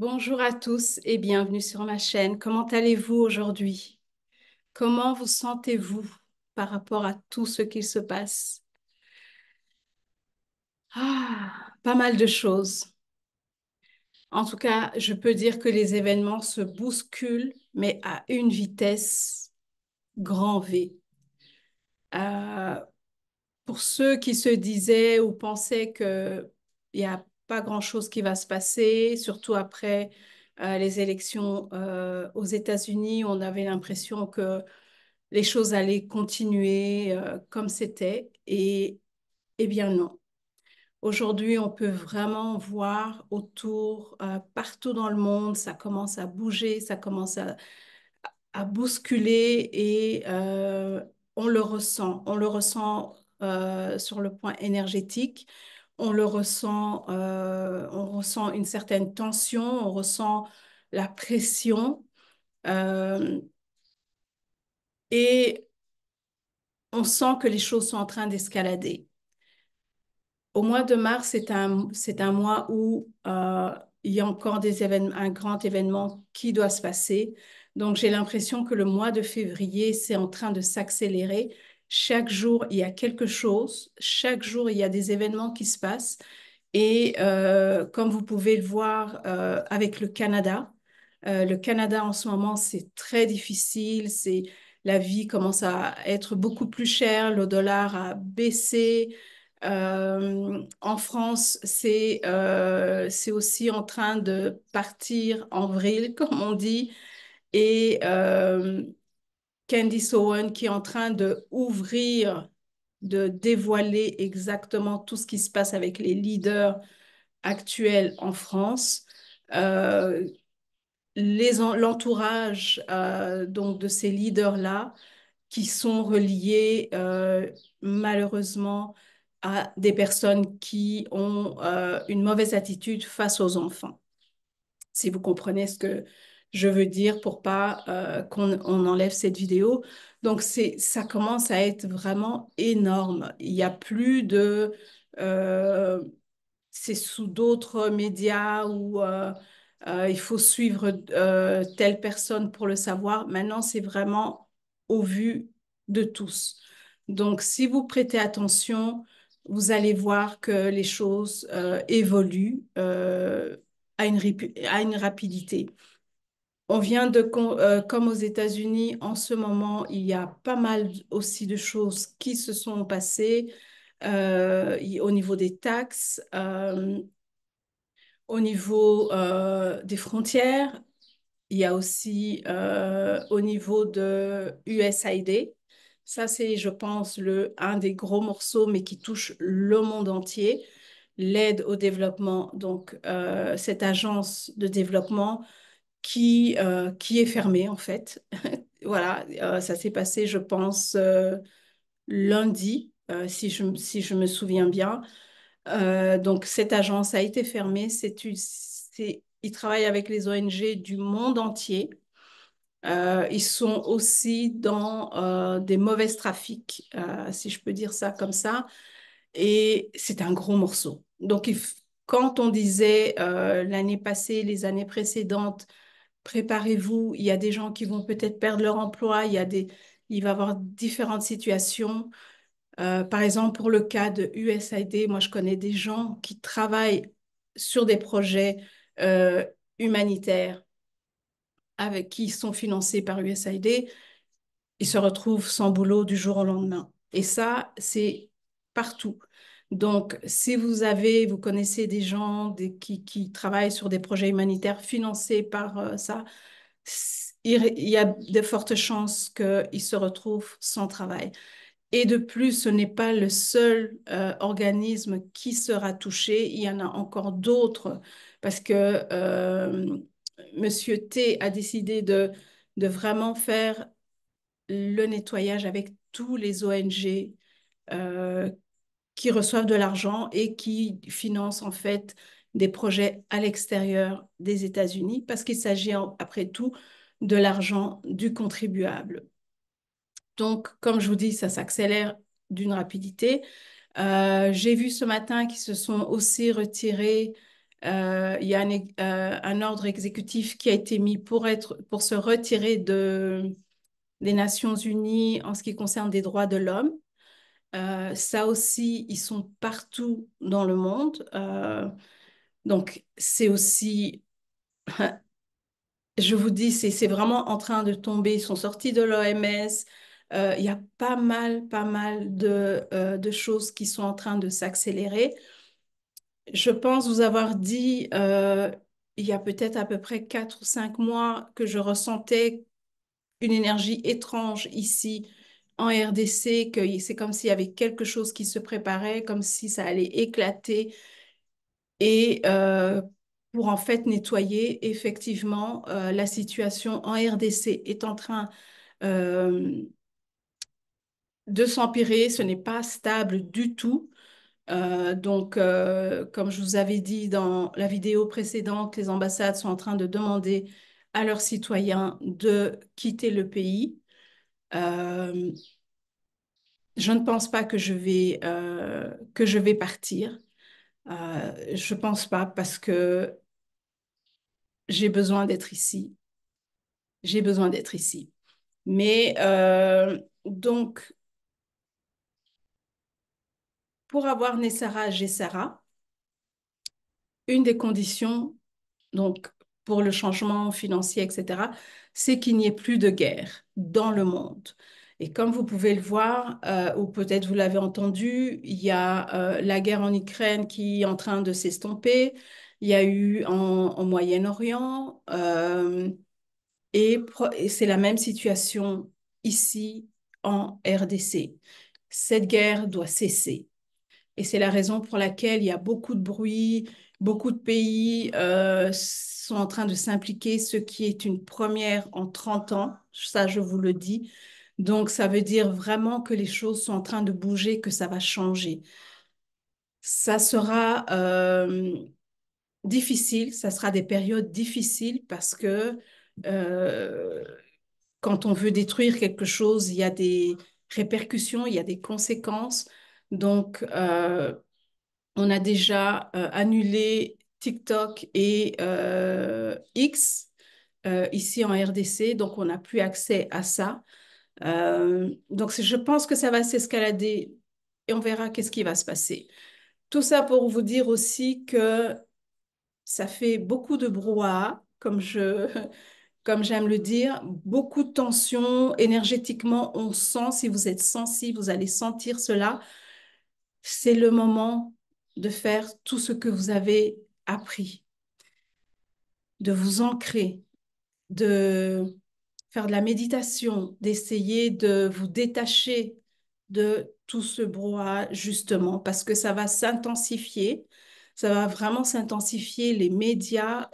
Bonjour à tous et bienvenue sur ma chaîne. Comment allez-vous aujourd'hui? Comment vous sentez-vous par rapport à tout ce qui se passe? Pas mal de choses. En tout cas, je peux dire que les événements se bousculent, mais à une vitesse grand V. Euh, pour ceux qui se disaient ou pensaient qu'il n'y a pas grand-chose qui va se passer, surtout après les élections aux États-Unis, on avait l'impression que les choses allaient continuer comme c'était. Et eh bien non. Aujourd'hui, on peut vraiment voir autour, partout dans le monde, ça commence à bouger, ça commence à bousculer et on le ressent. On le ressent sur le point énergétique. On ressent une certaine tension, on ressent la pression euh, et on sent que les choses sont en train d'escalader. Au mois de mars, c'est un mois où il y a encore des événements, un grand événement qui doit se passer. Donc, j'ai l'impression que le mois de février, c'est en train de s'accélérer. Chaque jour, il y a quelque chose. Chaque jour, il y a des événements qui se passent. Et comme vous pouvez le voir avec le Canada en ce moment, c'est très difficile. La vie commence à être beaucoup plus chère. Le dollar a baissé. En France, c'est aussi en train de partir en vrille, comme on dit. Et Candice Owen qui est en train de ouvrir, de dévoiler exactement tout ce qui se passe avec les leaders actuels en France. Euh, L'entourage donc de ces leaders-là qui sont reliés malheureusement à des personnes qui ont une mauvaise attitude face aux enfants. Si vous comprenez ce que je veux dire pour pas qu'on enlève cette vidéo. Donc ça commence à être vraiment énorme. Il n'y a plus de euh, c'est sous d'autres médias où il faut suivre telle personne pour le savoir. Maintenant, c'est vraiment au vu de tous. Donc, si vous prêtez attention, vous allez voir que les choses évoluent à une rapidité. On vient comme aux États-Unis, en ce moment, il y a pas mal aussi de choses qui se sont passées au niveau des taxes. Au niveau des frontières, il y a aussi au niveau de USAID. Ça, c'est, je pense, un des gros morceaux, mais qui touche le monde entier. L'aide au développement, donc cette agence de développement qui est fermée, en fait. Voilà, ça s'est passé, je pense, lundi, si je me souviens bien. Donc, cette agence a été fermée. Ils travaillent avec les ONG du monde entier. Ils sont aussi dans des mauvais trafics, si je peux dire ça comme ça. Et c'est un gros morceau. Donc, quand on disait l'année passée, les années précédentes, préparez-vous, il y a des gens qui vont peut-être perdre leur emploi, il va y avoir différentes situations. Par exemple, pour le cas de USAID, moi, je connais des gens qui travaillent sur des projets euh, humanitaires avec qui sont financés par USAID. Ils se retrouvent sans boulot du jour au lendemain. Et ça, c'est partout. Donc, si vous connaissez des gens qui travaillent sur des projets humanitaires financés par ça, il y a de fortes chances qu'ils se retrouvent sans travail. Et de plus, ce n'est pas le seul organisme qui sera touché. Il y en a encore d'autres parce que Monsieur T a décidé de vraiment faire le nettoyage avec tous les ONG euh, qui reçoivent de l'argent et qui financent en fait des projets à l'extérieur des États-Unis parce qu'il s'agit après tout de l'argent du contribuable. Donc, comme je vous dis, ça s'accélère d'une rapidité. J'ai vu ce matin qu'ils se sont aussi retirés Il y a un ordre exécutif qui a été mis pour se retirer des Nations Unies en ce qui concerne des droits de l'homme. Ça aussi, ils sont partout dans le monde. Donc, c'est aussi, je vous dis, c'est vraiment en train de tomber. Ils sont sortis de l'OMS. Il y a pas mal de choses qui sont en train de s'accélérer. Je pense vous avoir dit, il y a peut-être à peu près 4 ou 5 mois que je ressentais une énergie étrange ici en RDC, que c'est comme s'il y avait quelque chose qui se préparait, comme si ça allait éclater. Et pour en fait nettoyer, effectivement, la situation en RDC est en train euh, de s'empirer. Ce n'est pas stable du tout. Comme je vous avais dit dans la vidéo précédente, les ambassades sont en train de demander à leurs citoyens de quitter le pays. Euh, je ne pense pas que je vais partir. Je pense pas parce que j'ai besoin d'être ici. J'ai besoin d'être ici. Mais donc, pour avoir Nessara Gessara, une des conditions donc pour le changement financier, etc., c'est qu'il n'y ait plus de guerre dans le monde. Et comme vous pouvez le voir, ou peut-être vous l'avez entendu, il y a la guerre en Ukraine qui est en train de s'estomper. Il y a eu en Moyen-Orient, et c'est la même situation ici en RDC. Cette guerre doit cesser. Et c'est la raison pour laquelle il y a beaucoup de bruit, beaucoup de pays sont en train de s'impliquer, ce qui est une première en 30 ans, ça je vous le dis. Donc ça veut dire vraiment que les choses sont en train de bouger, que ça va changer. Ça sera difficile, ça sera des périodes difficiles parce que euh, quand on veut détruire quelque chose, il y a des répercussions, il y a des conséquences. Donc, on a déjà annulé TikTok et X ici en RDC, donc on n'a plus accès à ça. Je pense que ça va s'escalader et on verra qu'est-ce qui va se passer. Tout ça pour vous dire aussi que ça fait beaucoup de brouhaha, comme j'aime le dire, beaucoup de tensions. Énergétiquement, on sent, si vous êtes sensible, vous allez sentir cela. C'est le moment de faire tout ce que vous avez appris, de vous ancrer, de faire de la méditation, d'essayer de vous détacher de tout ce brouhaha, justement, parce que ça va s'intensifier. Ça va vraiment s'intensifier. Les médias,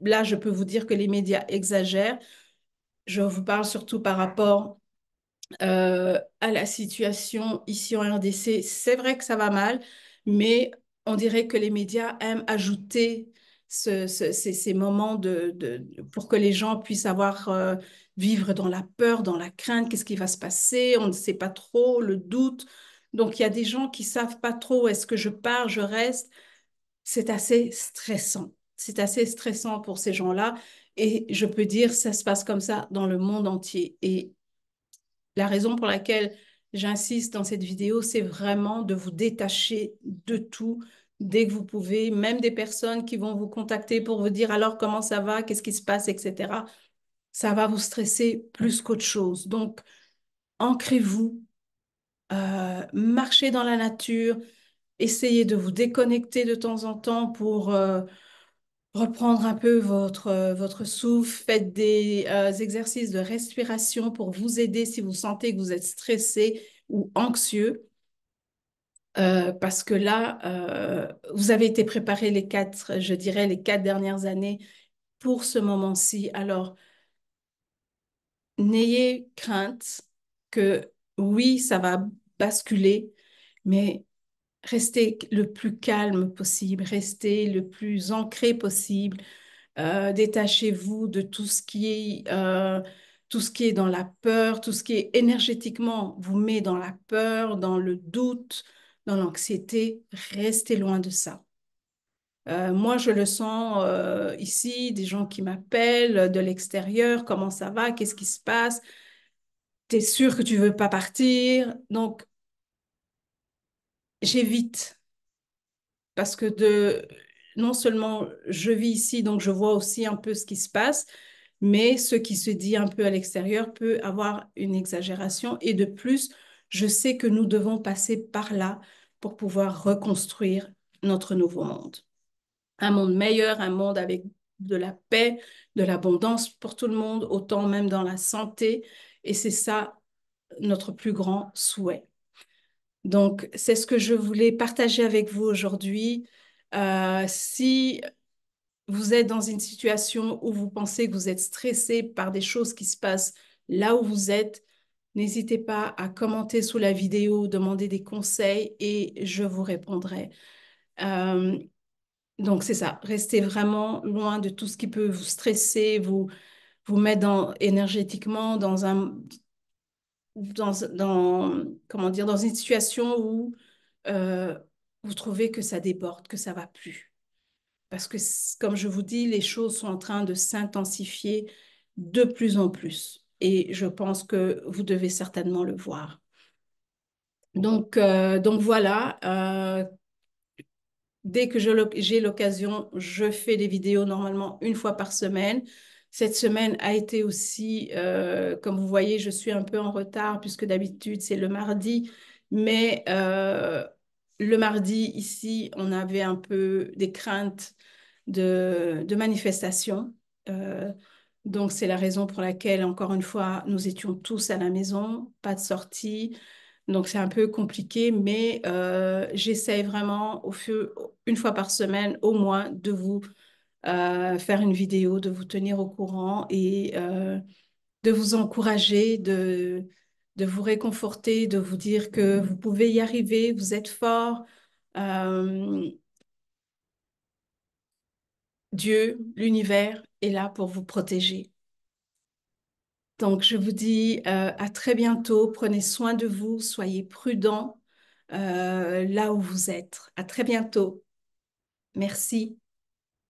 là, je peux vous dire que les médias exagèrent. Je vous parle surtout par rapport à la situation ici en RDC. C'est vrai que ça va mal, mais on dirait que les médias aiment ajouter ces moments pour que les gens puissent vivre dans la peur, dans la crainte, qu'est-ce qui va se passer, on ne sait pas trop, le doute. Donc, il y a des gens qui savent pas trop, est-ce que je pars, je reste. C'est assez stressant. C'est assez stressant pour ces gens-là. Et je peux dire, ça se passe comme ça dans le monde entier. Et la raison pour laquelle j'insiste dans cette vidéo, c'est vraiment de vous détacher de tout dès que vous pouvez, même des personnes qui vont vous contacter pour vous dire alors comment ça va, qu'est-ce qui se passe, etc. Ça va vous stresser plus qu'autre chose. Donc, ancrez-vous, marchez dans la nature, essayez de vous déconnecter de temps en temps pour reprendre un peu votre souffle, faites des exercices de respiration pour vous aider si vous sentez que vous êtes stressé ou anxieux, parce que là, vous avez été préparé je dirais, les 4 dernières années pour ce moment-ci. Alors, n'ayez crainte que oui, ça va basculer, mais restez le plus calme possible, restez le plus ancré possible. Détachez-vous de tout ce qui est dans la peur, tout ce qui est énergétiquement vous met dans la peur, dans le doute, dans l'anxiété. Restez loin de ça. Moi, je le sens ici, des gens qui m'appellent de l'extérieur, comment ça va, qu'est-ce qui se passe, t'es sûr que tu veux pas partir, donc j'évite parce que non seulement je vis ici, donc je vois aussi un peu ce qui se passe, mais ce qui se dit un peu à l'extérieur peut avoir une exagération. Et de plus, je sais que nous devons passer par là pour pouvoir reconstruire notre nouveau monde. Un monde meilleur, un monde avec de la paix, de l'abondance pour tout le monde, autant même dans la santé. Et c'est ça notre plus grand souhait. Donc, c'est ce que je voulais partager avec vous aujourd'hui. Si vous êtes dans une situation où vous pensez que vous êtes stressé par des choses qui se passent là où vous êtes, n'hésitez pas à commenter sous la vidéo, demander des conseils et je vous répondrai. Euh, donc, c'est ça. Restez vraiment loin de tout ce qui peut vous stresser, vous mettre énergétiquement comment dire, dans une situation où euh, vous trouvez que ça déborde, que ça va plus. Parce que, comme je vous dis, les choses sont en train de s'intensifier de plus en plus. Et je pense que vous devez certainement le voir. Donc voilà, dès que j'ai l'occasion, je fais des vidéos normalement une fois par semaine. Cette semaine a été aussi, comme vous voyez, je suis un peu en retard puisque d'habitude c'est le mardi. Mais le mardi, ici, on avait un peu des craintes de manifestations. Euh, donc c'est la raison pour laquelle, encore une fois, nous étions tous à la maison, pas de sortie. Donc, c'est un peu compliqué, mais j'essaye vraiment une fois par semaine au moins de vous faire une vidéo, de vous tenir au courant et de vous encourager, de vous réconforter, de vous dire que vous pouvez y arriver, vous êtes fort. Euh, Dieu, l'univers est là pour vous protéger. Donc, je vous dis à très bientôt. Prenez soin de vous, soyez prudents là où vous êtes. À très bientôt. Merci.